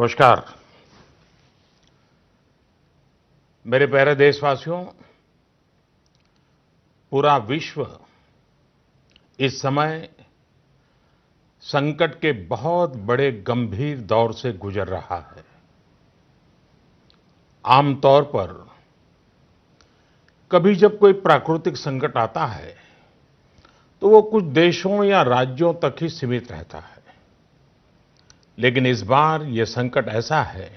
नमस्कार। मेरे प्यारे देशवासियों, पूरा विश्व इस समय संकट के बहुत बड़े गंभीर दौर से गुजर रहा है। आमतौर पर कभी जब कोई प्राकृतिक संकट आता है, तो वो कुछ देशों या राज्यों तक ही सीमित रहता है। लेकिन इस बार ये संकट ऐसा है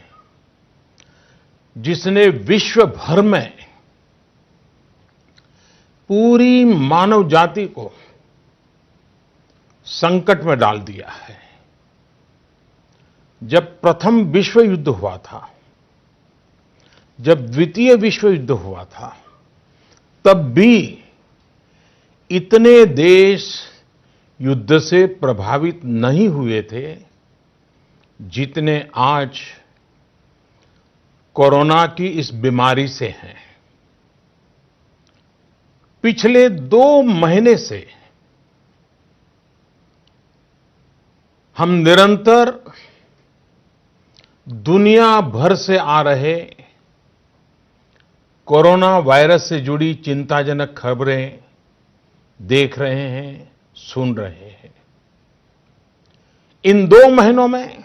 जिसने विश्व भर में पूरी मानव जाति को संकट में डाल दिया है। जब प्रथम विश्व युद्ध हुआ था, जब द्वितीय विश्व युद्ध हुआ था, तब भी इतने देश युद्ध से प्रभावित नहीं हुए थे जितने आज कोरोना की इस बीमारी से हैं। पिछले 2 महीने से हम निरंतर दुनिया भर से आ रहे कोरोना वायरस से जुड़ी चिंताजनक खबरें देख रहे हैं, सुन रहे हैं। इन 2 महीनों में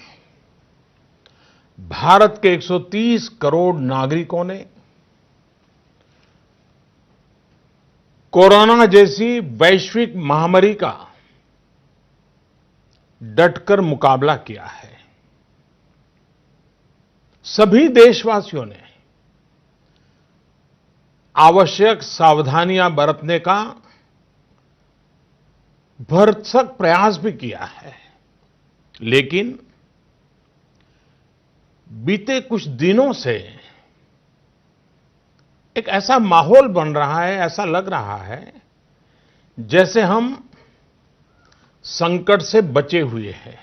भारत के 130 करोड़ नागरिकों ने कोरोना जैसी वैश्विक महामारी का डटकर मुकाबला किया है। सभी देशवासियों ने आवश्यक सावधानियां बरतने का भरसक प्रयास भी किया है। लेकिन बीते कुछ दिनों से एक ऐसा माहौल बन रहा है, ऐसा लग रहा है जैसे हम संकट से बचे हुए हैं।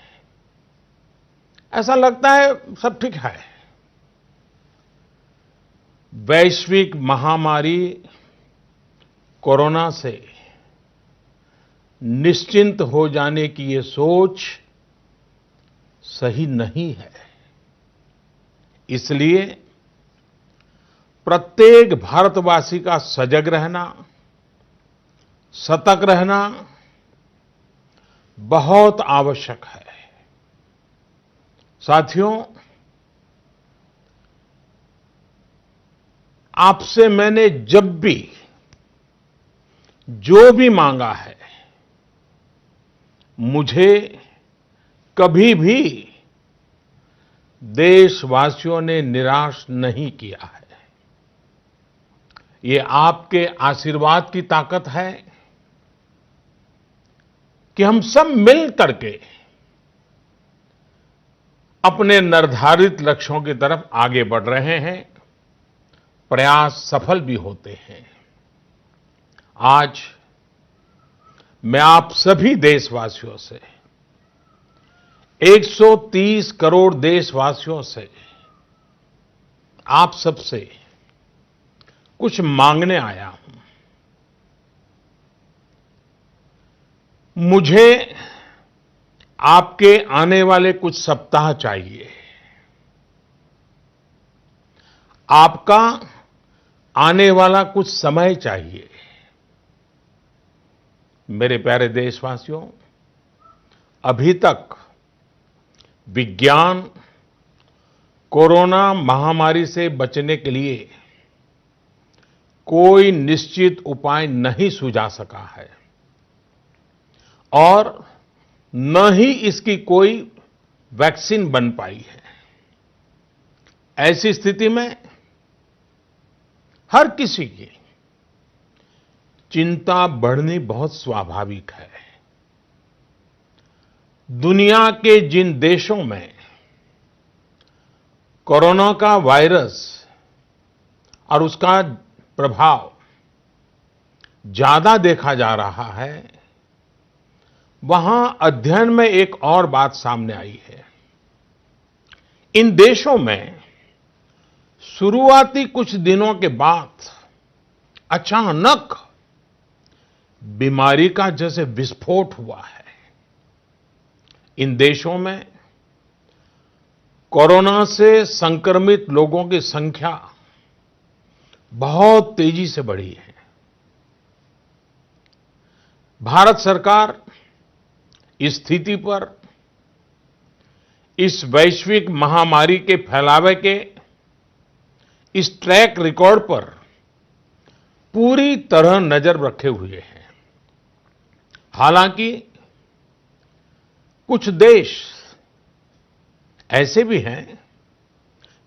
ऐसा लगता है सब ठीक है। वैश्विक महामारी कोरोना से निश्चिंत हो जाने की ये सोच सही नहीं है। इसलिए प्रत्येक भारतवासी का सजग रहना, सतर्क रहना बहुत आवश्यक है। साथियों, आपसे मैंने जब भी जो भी मांगा है, मुझे कभी भी देशवासियों ने निराश नहीं किया है। ये आपके आशीर्वाद की ताकत है कि हम सब मिल करके अपने निर्धारित लक्ष्यों की तरफ आगे बढ़ रहे हैं। प्रयास सफल भी होते हैं। आज मैं आप सभी देशवासियों से, 130 करोड़ देशवासियों से, आप सबसे कुछ मांगने आया हूं। मुझे आपके आने वाले कुछ सप्ताह चाहिए। आपका आने वाला कुछ समय चाहिए। मेरे प्यारे देशवासियों, अभी तक विज्ञान कोरोना महामारी से बचने के लिए कोई निश्चित उपाय नहीं सुझा सका है और न ही इसकी कोई वैक्सीन बन पाई है। ऐसी स्थिति में हर किसी की चिंता बढ़नी बहुत स्वाभाविक है। दुनिया के जिन देशों में कोरोना का वायरस और उसका प्रभाव ज्यादा देखा जा रहा है, वहां अध्ययन में एक और बात सामने आई है। इन देशों में शुरुआती कुछ दिनों के बाद अचानक बीमारी का जैसे विस्फोट हुआ है। इन देशों में कोरोना से संक्रमित लोगों की संख्या बहुत तेजी से बढ़ी है। भारत सरकार इस स्थिति पर, इस वैश्विक महामारी के फैलावे के इस ट्रैक रिकॉर्ड पर पूरी तरह नजर रखे हुए है। हालांकि कुछ देश ऐसे भी हैं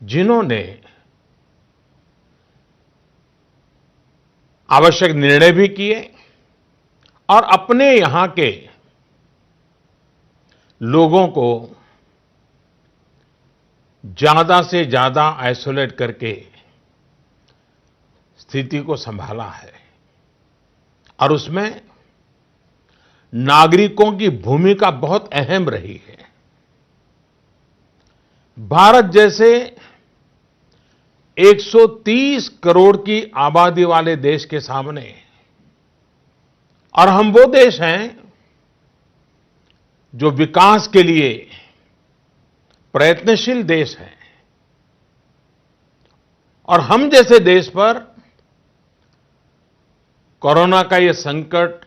जिन्होंने आवश्यक निर्णय भी किए और अपने यहां के लोगों को ज्यादा से ज्यादा आइसोलेट करके स्थिति को संभाला है और उसमें नागरिकों की भूमिका बहुत अहम रही है। भारत जैसे 130 करोड़ की आबादी वाले देश के सामने, और हम वो देश हैं जो विकास के लिए प्रयत्नशील देश हैं, और हम जैसे देश पर कोरोना का ये संकट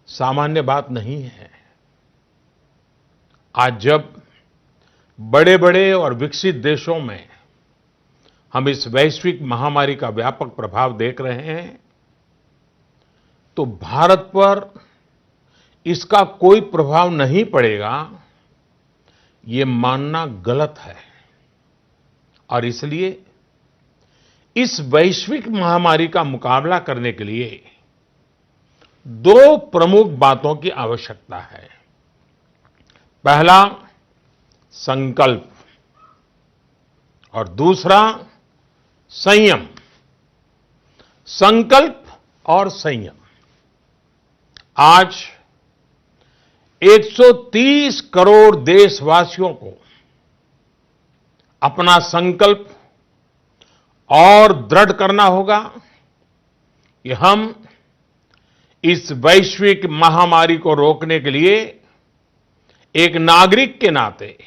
सामान्य बात नहीं है। आज जब बड़े-बड़े और विकसित देशों में हम इस वैश्विक महामारी का व्यापक प्रभाव देख रहे हैं, तो भारत पर इसका कोई प्रभाव नहीं पड़ेगा, ये मानना गलत है। और इसलिए इस वैश्विक महामारी का मुकाबला करने के लिए दो प्रमुख बातों की आवश्यकता है। पहला, संकल्प, और दूसरा, संयम। संकल्प और संयम। आज 130 करोड़ देशवासियों को अपना संकल्प और दृढ़ करना होगा कि हम इस वैश्विक महामारी को रोकने के लिए एक नागरिक के नाते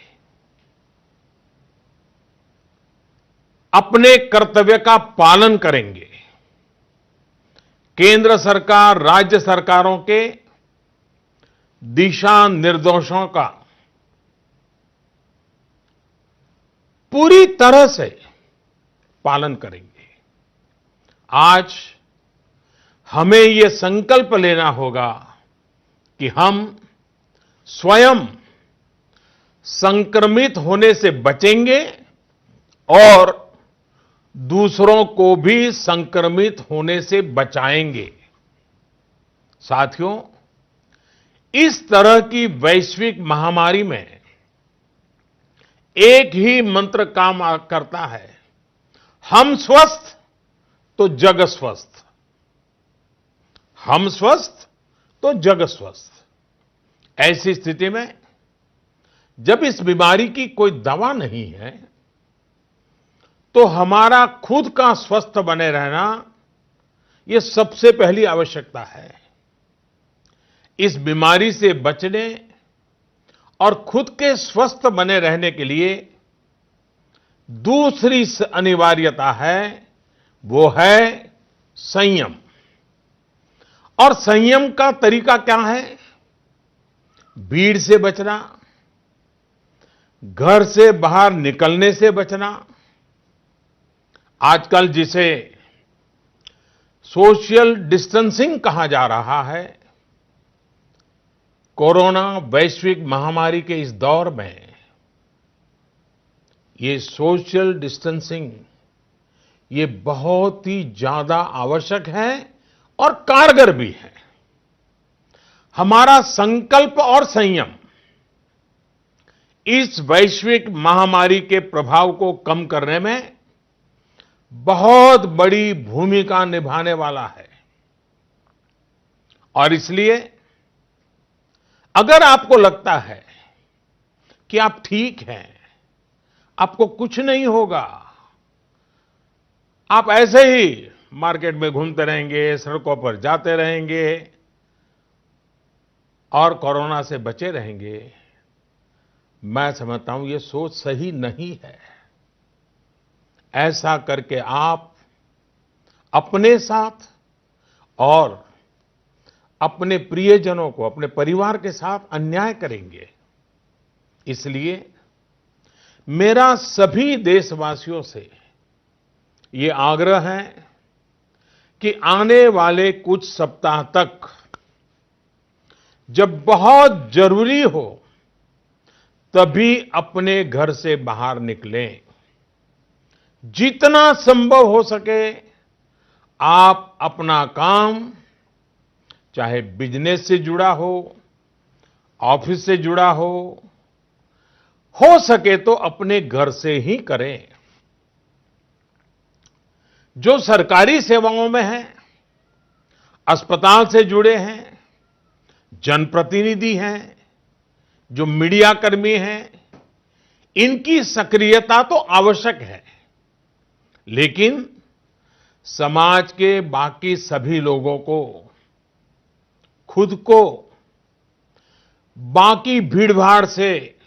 अपने कर्तव्य का पालन करेंगे। केंद्र सरकार, राज्य सरकारों के दिशा निर्देशों का पूरी तरह से पालन करेंगे। आज हमें ये संकल्प लेना होगा कि हम स्वयं संक्रमित होने से बचेंगे और दूसरों को भी संक्रमित होने से बचाएंगे। साथियों, इस तरह की वैश्विक महामारी में एक ही मंत्र काम करता है, हम स्वस्थ तो जग स्वस्थ। हम स्वस्थ तो जग स्वस्थ। ऐसी स्थिति में जब इस बीमारी की कोई दवा नहीं है, तो हमारा खुद का स्वस्थ बने रहना ये सबसे पहली आवश्यकता है। इस बीमारी से बचने और खुद के स्वस्थ बने रहने के लिए दूसरी अनिवार्यता है, वो है संयम। और संयम का तरीका क्या है? भीड़ से बचना, घर से बाहर निकलने से बचना, आजकल जिसे सोशल डिस्टेंसिंग कहा जा रहा है, कोरोना वैश्विक महामारी के इस दौर में ये सोशल डिस्टेंसिंग ये बहुत ही ज्यादा आवश्यक है और कारगर भी है। हमारा संकल्प और संयम इस वैश्विक महामारी के प्रभाव को कम करने में बहुत बड़ी भूमिका निभाने वाला है। और इसलिए अगर आपको लगता है कि आप ठीक हैं, आपको कुछ नहीं होगा, आप ऐसे ही मार्केट में घूमते रहेंगे, सड़कों पर जाते रहेंगे और कोरोना से बचे रहेंगे, मैं समझता हूं ये सोच सही नहीं है। ऐसा करके आप अपने साथ और अपने प्रियजनों को, अपने परिवार के साथ अन्याय करेंगे। इसलिए मेरा सभी देशवासियों से ये आग्रह है कि आने वाले कुछ सप्ताह तक जब बहुत जरूरी हो तभी अपने घर से बाहर निकलें। जितना संभव हो सके आप अपना काम, चाहे बिजनेस से जुड़ा हो, ऑफिस से जुड़ा हो सके तो अपने घर से ही करें। जो सरकारी सेवाओं में हैं, अस्पताल से जुड़े हैं, जनप्रतिनिधि हैं, जो मीडिया कर्मी हैं, इनकी सक्रियता तो आवश्यक है, लेकिन समाज के बाकी सभी लोगों को खुद को बाकी भीड़भाड़ से,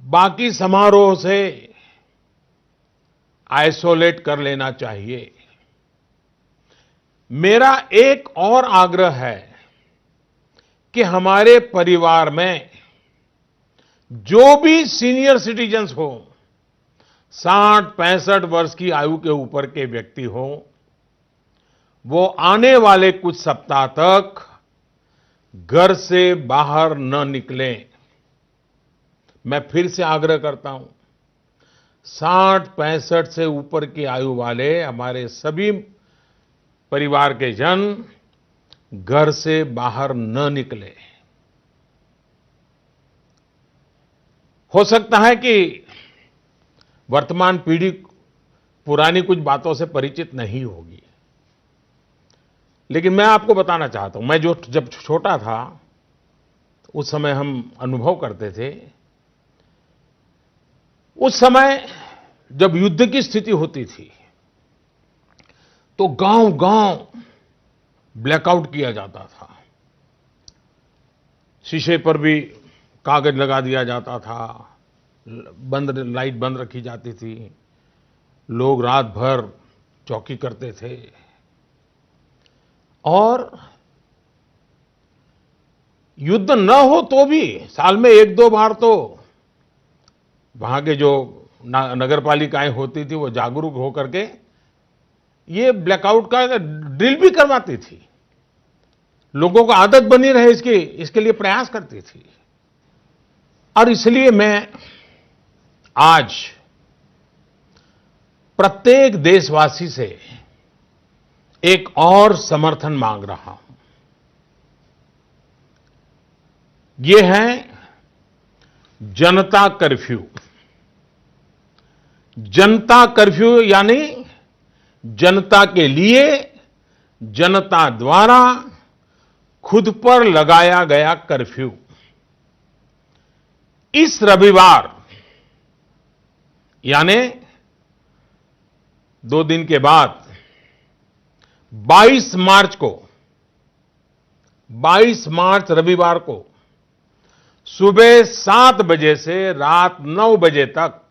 बाकी समारोह से आइसोलेट कर लेना चाहिए। मेरा एक और आग्रह है कि हमारे परिवार में जो भी सीनियर सिटीजन्स हो, 60-65 वर्ष की आयु के ऊपर के व्यक्ति हो, वो आने वाले कुछ सप्ताह तक घर से बाहर न निकलें। मैं फिर से आग्रह करता हूं, 60-65 से ऊपर की आयु वाले हमारे सभी परिवार के जन घर से बाहर न निकले। हो सकता है कि वर्तमान पीढ़ी पुरानी कुछ बातों से परिचित नहीं होगी, लेकिन मैं आपको बताना चाहता हूं, मैं जब छोटा था उस समय हम अनुभव करते थे। उस समय जब युद्ध की स्थिति होती थी तो गांव-गांव ब्लैकआउट किया जाता था। शीशे पर भी कागज लगा दिया जाता था, लाइट बंद रखी जाती थी, लोग रात भर चौकी करते थे और युद्ध न हो तो भी साल में 1-2 बार तो वहां के जो नगर पालिकाएं होती थी वो जागरूक होकर के ये ब्लैकआउट का ड्रिल भी करवाती थी। लोगों को आदत बनी रहे इसके लिए प्रयास करती थी। और इसलिए मैं आज प्रत्येक देशवासी से एक और समर्थन मांग रहा हूं। ये है जनता कर्फ्यू। जनता कर्फ्यू यानी जनता के लिए, जनता द्वारा खुद पर लगाया गया कर्फ्यू। इस रविवार यानी 2 दिन के बाद 22 मार्च रविवार को सुबह 7 बजे से रात 9 बजे तक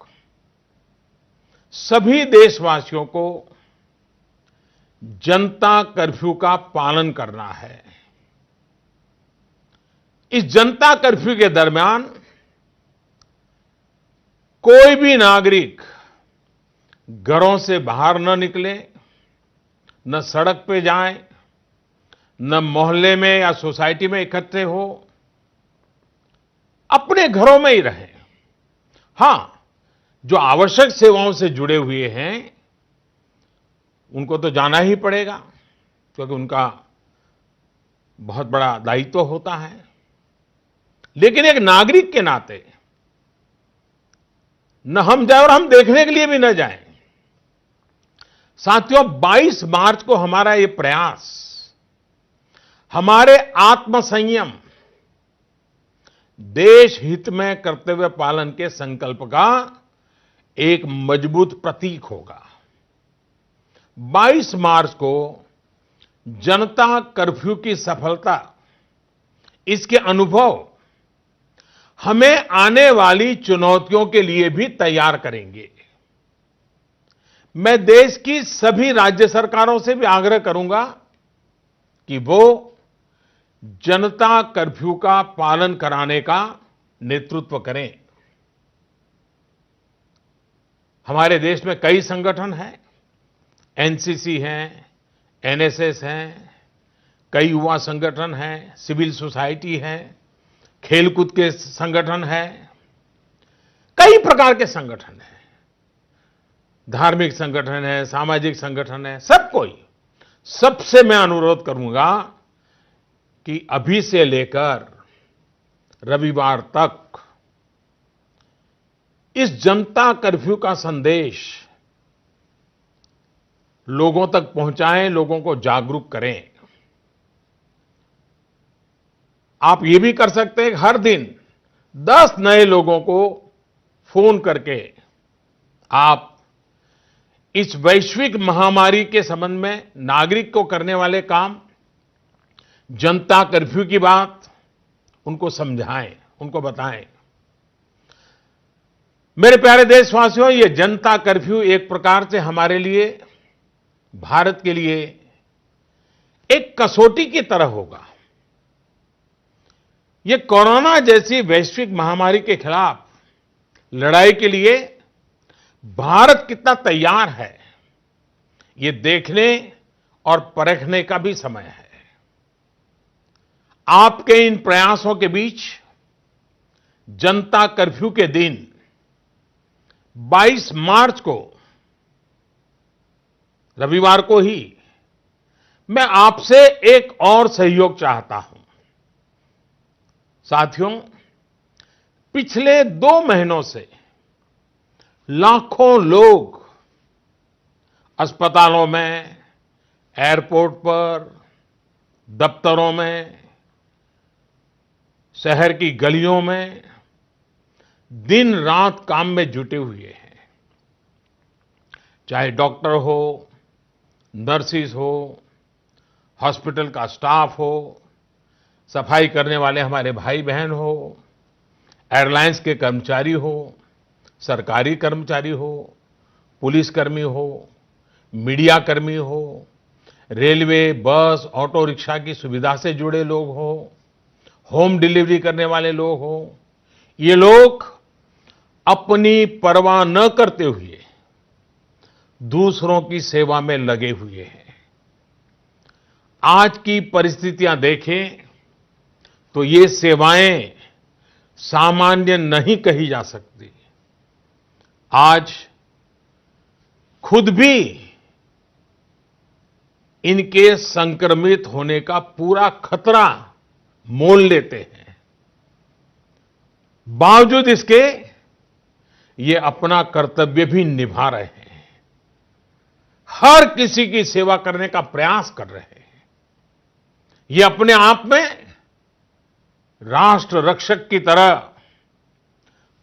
सभी देशवासियों को जनता कर्फ्यू का पालन करना है। इस जनता कर्फ्यू के दरमियान कोई भी नागरिक घरों से बाहर न निकले, न सड़क पे जाए, न मोहल्ले में या सोसाइटी में इकट्ठे हो, अपने घरों में ही रहें। हां, जो आवश्यक सेवाओं से जुड़े हुए हैं उनको तो जाना ही पड़ेगा, क्योंकि उनका बहुत बड़ा दायित्व होता है। लेकिन एक नागरिक के नाते न हम जाए और हम देखने के लिए भी न जाएं। साथियों, 22 मार्च को हमारा ये प्रयास हमारे आत्मसंयम, देश हित में कर्तव्य पालन के संकल्प का एक मजबूत प्रतीक होगा। 22 मार्च को जनता कर्फ्यू की सफलता, इसके अनुभव हमें आने वाली चुनौतियों के लिए भी तैयार करेंगे। मैं देश की सभी राज्य सरकारों से भी आग्रह करूंगा कि वो जनता कर्फ्यू का पालन कराने का नेतृत्व करें। हमारे देश में कई संगठन हैं, एनसीसी हैं, एनएसएस हैं, कई युवा संगठन हैं, सिविल सोसाइटी है, खेलकूद के संगठन हैं, कई प्रकार के संगठन हैं, धार्मिक संगठन है, सामाजिक संगठन है, सब कोई। सबसे मैं अनुरोध करूंगा कि अभी से लेकर रविवार तक इस जनता कर्फ्यू का संदेश लोगों तक पहुंचाएं, लोगों को जागरूक करें। आप ये भी कर सकते हैं कि हर दिन 10 नए लोगों को फोन करके आप इस वैश्विक महामारी के संबंध में नागरिक को करने वाले काम, जनता कर्फ्यू की बात उनको समझाएं, उनको बताएं। मेरे प्यारे देशवासियों, ये जनता कर्फ्यू एक प्रकार से हमारे लिए, भारत के लिए एक कसौटी की तरह होगा। ये कोरोना जैसी वैश्विक महामारी के खिलाफ लड़ाई के लिए भारत कितना तैयार है, ये देखने और परखने का भी समय है। आपके इन प्रयासों के बीच जनता कर्फ्यू के दिन 22 मार्च को, रविवार को ही, मैं आपसे एक और सहयोग चाहता हूं। साथियों, पिछले 2 महीनों से लाखों लोग अस्पतालों में, एयरपोर्ट पर, दफ्तरों में, शहर की गलियों में दिन रात काम में जुटे हुए हैं। चाहे डॉक्टर हो, नर्सिस हो, हॉस्पिटल का स्टाफ हो, सफाई करने वाले हमारे भाई बहन हो, एयरलाइंस के कर्मचारी हो, सरकारी कर्मचारी हो, पुलिसकर्मी हो, मीडिया कर्मी हो, रेलवे, बस, ऑटो रिक्शा की सुविधा से जुड़े लोग हो, होम डिलीवरी करने वाले लोग हो, ये लोग अपनी परवाह न करते हुए दूसरों की सेवा में लगे हुए हैं। आज की परिस्थितियां देखें तो ये सेवाएं सामान्य नहीं कही जा सकती। आज खुद भी इनके संक्रमित होने का पूरा खतरा मोल लेते हैं। बावजूद इसके ये अपना कर्तव्य भी निभा रहे हैं, हर किसी की सेवा करने का प्रयास कर रहे हैं। ये अपने आप में राष्ट्र रक्षक की तरह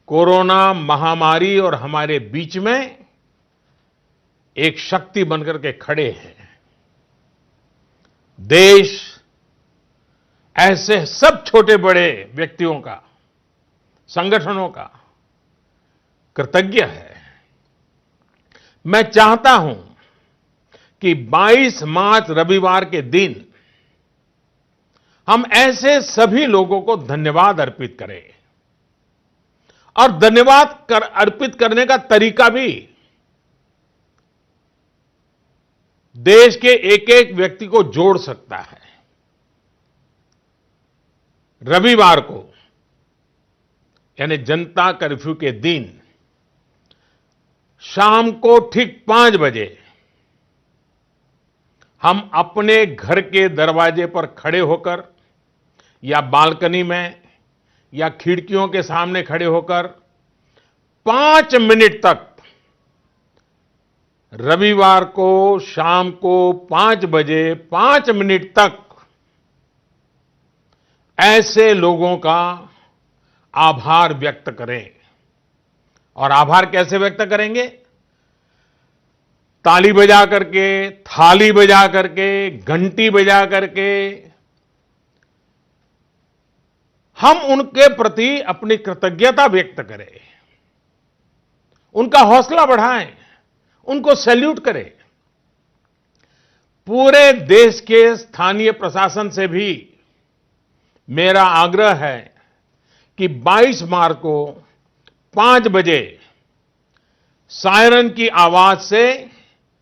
कोरोना महामारी और हमारे बीच में एक शक्ति बनकर के खड़े हैं। देश ऐसे सब छोटे बड़े व्यक्तियों का, संगठनों का कृतज्ञ है। मैं चाहता हूं कि 22 मार्च रविवार के दिन हम ऐसे सभी लोगों को धन्यवाद अर्पित करें, और धन्यवाद अर्पित करने का तरीका भी देश के एक एक व्यक्ति को जोड़ सकता है। रविवार को, यानी जनता कर्फ्यू के दिन शाम को ठीक 5 बजे हम अपने घर के दरवाजे पर खड़े होकर या बालकनी में या खिड़कियों के सामने खड़े होकर 5 मिनट तक, रविवार को शाम को 5 बजे 5 मिनट तक ऐसे लोगों का आभार व्यक्त करें। और आभार कैसे व्यक्त करेंगे? ताली बजा करके, थाली बजा करके, घंटी बजा करके, हम उनके प्रति अपनी कृतज्ञता व्यक्त करें, उनका हौसला बढ़ाएं, उनको सैल्यूट करें। पूरे देश के स्थानीय प्रशासन से भी मेरा आग्रह है कि 22 मार्च को 5 बजे सायरन की आवाज से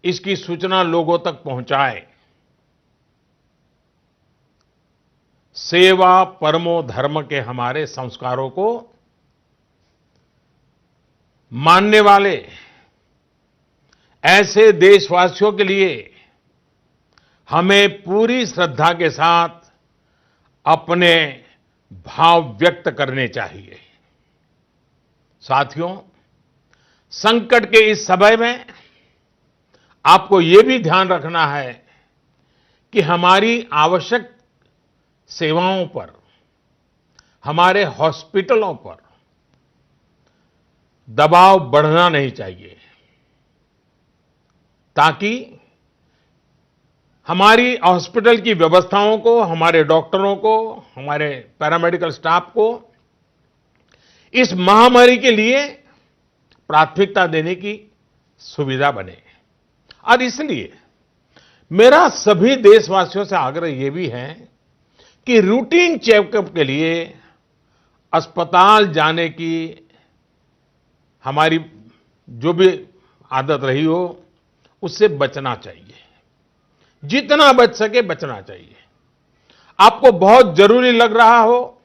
इसकी सूचना लोगों तक पहुंचाए। सेवा परमो धर्म के हमारे संस्कारों को मानने वाले ऐसे देशवासियों के लिए हमें पूरी श्रद्धा के साथ अपने भाव व्यक्त करने चाहिए। साथियों, संकट के इस समय में आपको यह भी ध्यान रखना है कि हमारी आवश्यक सेवाओं पर, हमारे हॉस्पिटलों पर दबाव बढ़ना नहीं चाहिए, ताकि हमारी हॉस्पिटल की व्यवस्थाओं को, हमारे डॉक्टरों को, हमारे पैरामेडिकल स्टाफ को इस महामारी के लिए प्राथमिकता देने की सुविधा बने। और इसलिए मेरा सभी देशवासियों से आग्रह यह भी है कि रूटीन चेकअप के लिए अस्पताल जाने की हमारी जो भी आदत रही हो, उससे बचना चाहिए। जितना बच सके बचना चाहिए। आपको बहुत जरूरी लग रहा हो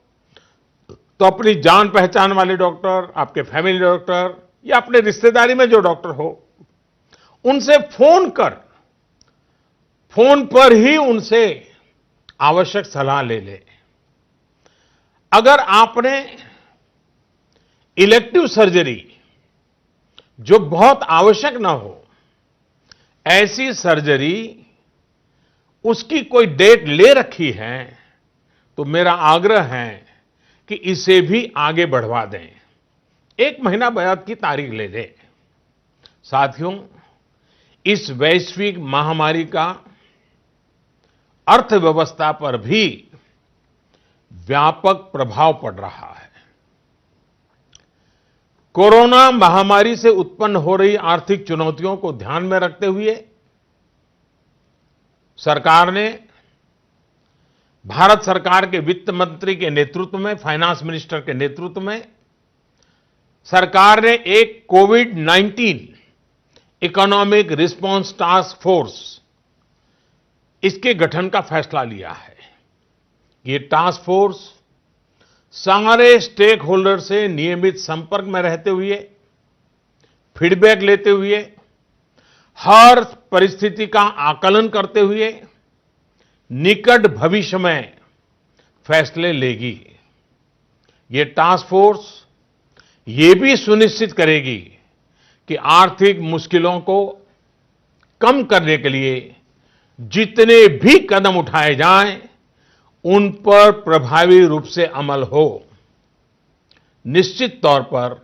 तो अपनी जान पहचान वाले डॉक्टर, आपके फैमिली डॉक्टर या अपने रिश्तेदारी में जो डॉक्टर हो, उनसे फोन पर ही उनसे आवश्यक सलाह ले ले। अगर आपने इलेक्टिव सर्जरी जो बहुत आवश्यक ना हो, ऐसी सर्जरी उसकी कोई डेट ले रखी है, तो मेरा आग्रह है कि इसे भी आगे बढ़वा दें, 1 महीना बाद की तारीख ले दें। साथियों, इस वैश्विक महामारी का अर्थव्यवस्था पर भी व्यापक प्रभाव पड़ रहा है। कोरोना महामारी से उत्पन्न हो रही आर्थिक चुनौतियों को ध्यान में रखते हुए सरकार ने, भारत सरकार के वित्त मंत्री के नेतृत्व में, फाइनेंस मिनिस्टर के नेतृत्व में सरकार ने एक कोविड-19 इकोनॉमिक रिस्पांस टास्क फोर्स, इसके गठन का फैसला लिया है। ये टास्क फोर्स सारे स्टेक होल्डर से नियमित संपर्क में रहते हुए, फीडबैक लेते हुए, हर परिस्थिति का आकलन करते हुए निकट भविष्य में फैसले लेगी। ये टास्क फोर्स ये भी सुनिश्चित करेगी कि आर्थिक मुश्किलों को कम करने के लिए जितने भी कदम उठाए जाएं, उन पर प्रभावी रूप से अमल हो। निश्चित तौर पर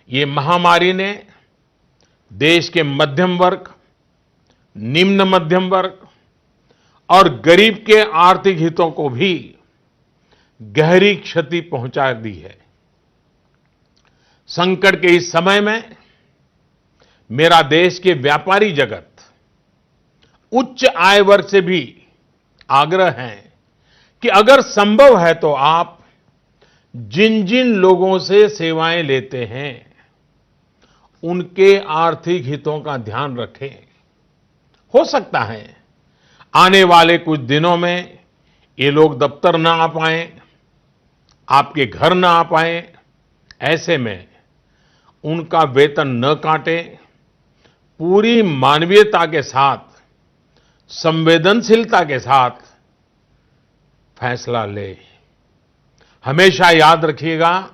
ये महामारी ने देश के मध्यम वर्ग, निम्न मध्यम वर्ग और गरीब के आर्थिक हितों को भी गहरी क्षति पहुंचा दी है। संकट के इस समय में मेरा देश के व्यापारी जगत, उच्च आय वर्ग से भी आग्रह है कि अगर संभव है तो आप जिन जिन लोगों से सेवाएं लेते हैं, उनके आर्थिक हितों का ध्यान रखें। हो सकता है आने वाले कुछ दिनों में ये लोग दफ्तर ना आ पाएं, आपके घर ना आ पाएं। ऐसे में उनका वेतन न काटें, पूरी मानवीयता के साथ, संवेदनशीलता के साथ फैसला ले। हमेशा याद रखिएगा,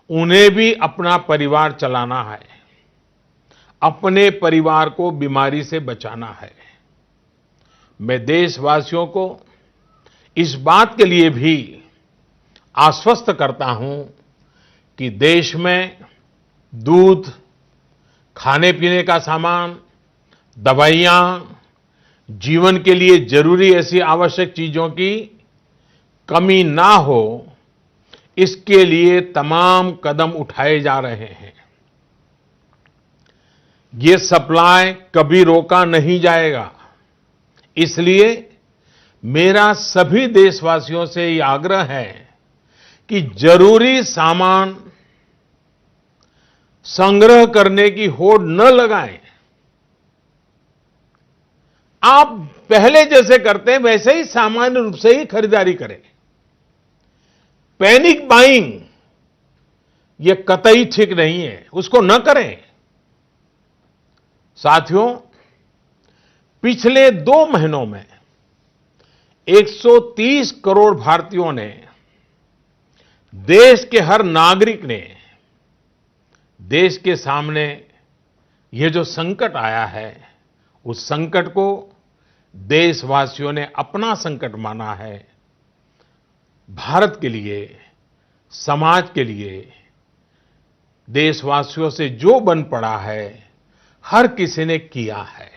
उन्हें भी अपना परिवार चलाना है, अपने परिवार को बीमारी से बचाना है। मैं देशवासियों को इस बात के लिए भी आश्वस्त करता हूं कि देश में दूध, खाने पीने का सामान, दवाइयां, जीवन के लिए जरूरी ऐसी आवश्यक चीजों की कमी ना हो, इसके लिए तमाम कदम उठाए जा रहे हैं। ये सप्लाई कभी रोका नहीं जाएगा। इसलिए मेरा सभी देशवासियों से ये आग्रह है कि जरूरी सामान संग्रह करने की होड़ न लगाएं। आप पहले जैसे करते हैं वैसे ही सामान्य रूप से ही खरीदारी करें। पैनिक बाइंग ये कतई ठीक नहीं है, उसको न करें। साथियों, पिछले 2 महीनों में 130 करोड़ भारतीयों ने, देश के हर नागरिक ने देश के सामने ये जो संकट आया है, उस संकट को देशवासियों ने अपना संकट माना है। भारत के लिए, समाज के लिए, देशवासियों से जो बन पड़ा है, हर किसी ने किया है।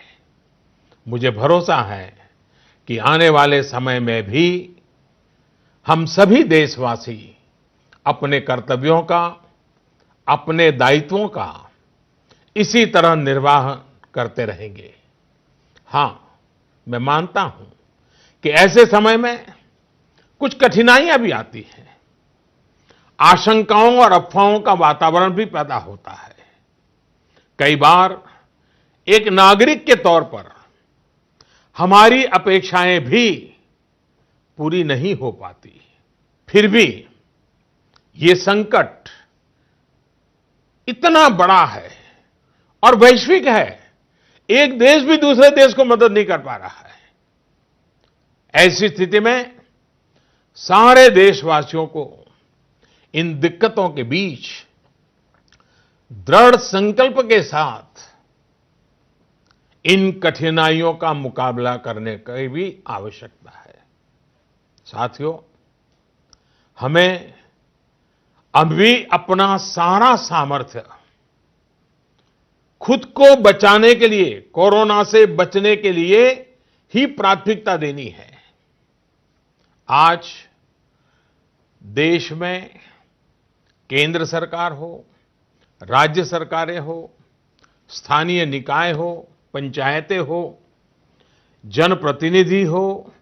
मुझे भरोसा है कि आने वाले समय में भी हम सभी देशवासी अपने कर्तव्यों का, अपने दायित्वों का इसी तरह निर्वाह करते रहेंगे। हां, मैं मानता हूं कि ऐसे समय में कुछ कठिनाइयां भी आती हैं। आशंकाओं और अफवाहों का वातावरण भी पैदा होता है। कई बार एक नागरिक के तौर पर हमारी अपेक्षाएं भी पूरी नहीं हो पाती। फिर भी ये संकट इतना बड़ा है और वैश्विक है। एक देश भी दूसरे देश को मदद नहीं कर पा रहा है। ऐसी स्थिति में सारे देशवासियों को इन दिक्कतों के बीच दृढ़ संकल्प के साथ इन कठिनाइयों का मुकाबला करने की भी आवश्यकता है। साथियों, हमें अभी अपना सारा सामर्थ्य खुद को बचाने के लिए, कोरोना से बचने के लिए ही प्राथमिकता देनी है। आज देश में केंद्र सरकार हो, राज्य सरकारें हो, स्थानीय निकाय हो, पंचायतें हो, जनप्रतिनिधि हो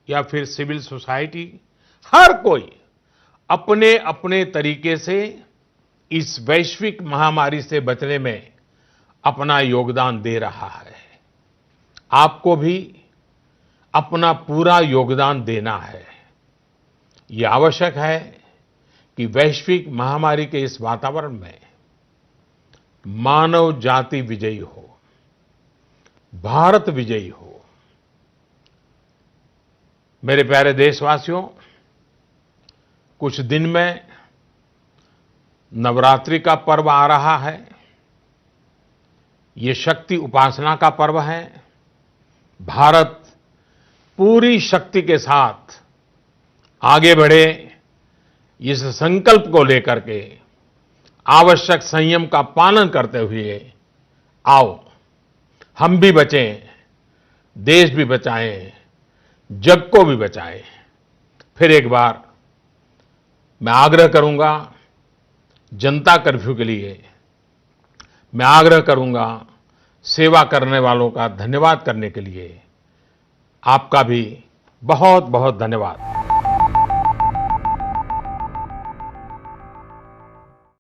या फिर सिविल सोसाइटी, हर कोई अपने अपने तरीके से इस वैश्विक महामारी से बचने में अपना योगदान दे रहा है। आपको भी अपना पूरा योगदान देना है। ये आवश्यक है कि वैश्विक महामारी के इस वातावरण में मानव जाति विजयी हो, भारत विजयी हो। मेरे प्यारे देशवासियों, कुछ दिन में नवरात्रि का पर्व आ रहा है। ये शक्ति उपासना का पर्व है। भारत पूरी शक्ति के साथ आगे बढ़े, इस संकल्प को लेकर के आवश्यक संयम का पालन करते हुए आओ हम भी बचें, देश भी बचाएं, जग को भी बचाएं। फिर एक बार मैं आग्रह करूंगा, जनता कर्फ्यू के लिए मैं आग्रह करूंगा, सेवा करने वालों का धन्यवाद करने के लिए। आपका भी बहुत बहुत धन्यवाद।